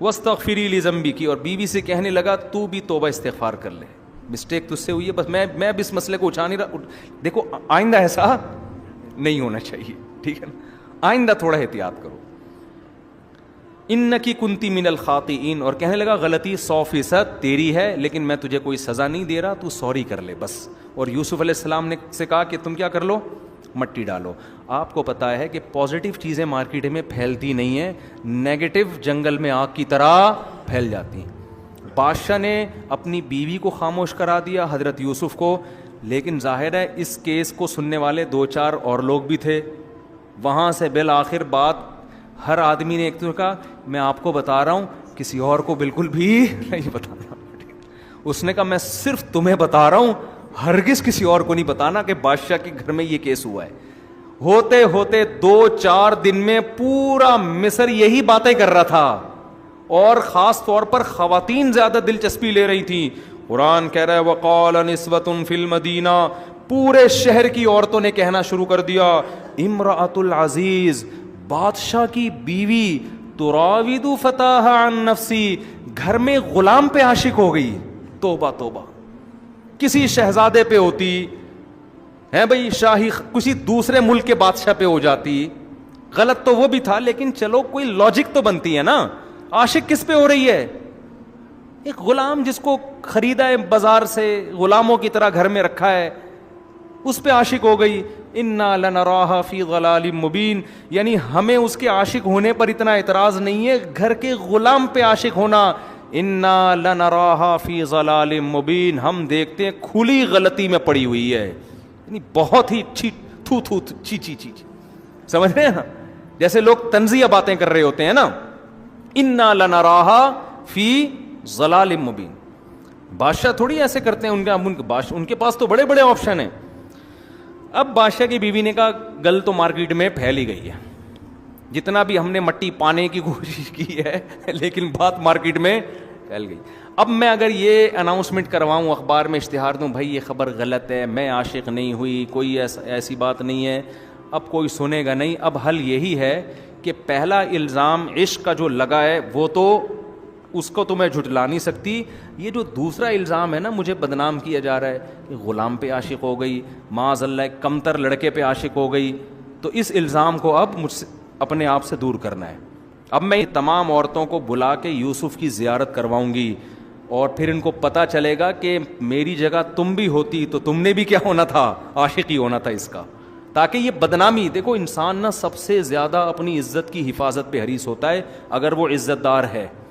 وَاسْتَغْفِرِي لِذَنْبِكِ، اور بیوی سے کہنے لگا تو بھی توبہ استغفار کر لے، مسٹیک تجھ سے ہوئی ہے، بس میں اب اس مسئلے کو اٹھا نہیں رہا. دیکھو آئندہ ایسا نہیں ہونا چاہیے، ٹھیک ہے نا، آئندہ تھوڑا احتیاط کرو. اِنَّكِ كُنْتِ مِنَ الْخَاطِئِينَ، اور کہنے لگا غلطی 100% تیری ہے لیکن میں تجھے کوئی سزا نہیں دے رہا، تو سوری کر لے بس. اور یوسف علیہ السلام نے سے کہا کہ تم کیا کر لو، مٹی ڈالو. آپ کو پتا ہے کہ پازیٹیو چیزیں مارکیٹ میں پھیلتی نہیں ہیں، نیگیٹو جنگل میں آگ کی طرح پھیل جاتی ہیں. بادشاہ نے اپنی بیوی کو خاموش کرا دیا، حضرت یوسف کو، لیکن ظاہر ہے اس کیس کو سننے والے 2-4 اور لوگ بھی تھے. وہاں سے بالآخر بات ہر آدمی نے ایک تو کہا میں آپ کو بتا رہا ہوں، کسی اور کو بالکل بھی نہیں بتانا. اس نے کہا میں صرف تمہیں بتا رہا ہوں، ہرگز کسی اور کو نہیں بتانا کہ بادشاہ کے گھر میں یہ کیس ہوا ہے. ہوتے ہوتے 2-4 دن میں پورا مصر یہی باتیں کر رہا تھا، اور خاص طور پر خواتین زیادہ دلچسپی لے رہی تھیں. قرآن کہہ رہا ہے وَقَالَ نِسْوَةٌ فِي الْمَدِينَةِ، پورے شہر کی عورتوں نے کہنا شروع کر دیا امرأۃ العزیز، بادشاہ کی بیوی، تراود فتاها عن نفسی، گھر میں غلام پہ عاشق ہو گئی. توبہ توبہ، کسی شہزادے پہ ہوتی ہے بھائی، شاہی کسی دوسرے ملک کے بادشاہ پہ ہو جاتی. غلط تو وہ بھی تھا لیکن چلو کوئی لاجک تو بنتی ہے نا. عاشق کس پہ ہو رہی ہے؟ ایک غلام جس کو خریدا ہے بازار سے، غلاموں کی طرح گھر میں رکھا ہے، اس پہ عاشق ہو گئی. انا لنراھا فی ضلال مبین، یعنی ہمیں اس کے عاشق ہونے پر اتنا اعتراض نہیں ہے، گھر کے غلام پہ عاشق ہونا. انا لنراھا فی ضلال مبین، ہم دیکھتے ہیں کھلی غلطی میں پڑی ہوئی ہے، یعنی بہت ہی چی سمجھ رہے ہیں، جیسے لوگ طنزیہ باتیں کر رہے ہوتے ہیں نا. انا لنراھا فی ضلال مبین. بادشاہ تھوڑی ایسے کرتے ہیں، ان کے پاس تو بڑے بڑے آپشن ہیں. اب بادشاہ کی بیوی نے کہا گل تو مارکیٹ میں پھیل ہی گئی ہے، جتنا بھی ہم نے مٹی پانے کی کوشش کی ہے لیکن بات مارکیٹ میں پھیل گئی. اب میں اگر یہ اناؤنسمنٹ کرواؤں، اخبار میں اشتہار دوں بھائی یہ خبر غلط ہے، میں عاشق نہیں ہوئی، کوئی ایسی بات نہیں ہے، اب کوئی سنے گا نہیں. اب حل یہی ہے کہ پہلا الزام عشق کا جو لگا ہے وہ تو اس کو تو میں جھٹلا نہیں سکتی. یہ جو دوسرا الزام ہے نا، مجھے بدنام کیا جا رہا ہے کہ غلام پہ عاشق ہو گئی، معاذ اللہ ایک کمتر لڑکے پہ عاشق ہو گئی، تو اس الزام کو اب مجھ سے اپنے آپ سے دور کرنا ہے. اب میں تمام عورتوں کو بلا کے یوسف کی زیارت کرواؤں گی، اور پھر ان کو پتہ چلے گا کہ میری جگہ تم بھی ہوتی تو تم نے بھی کیا ہونا تھا، عاشق ہی ہونا تھا اس کا. تاکہ یہ بدنامی، دیکھو انسان نا سب سے زیادہ اپنی عزت کی حفاظت پہ حریص ہوتا ہے اگر وہ عزت دار ہے.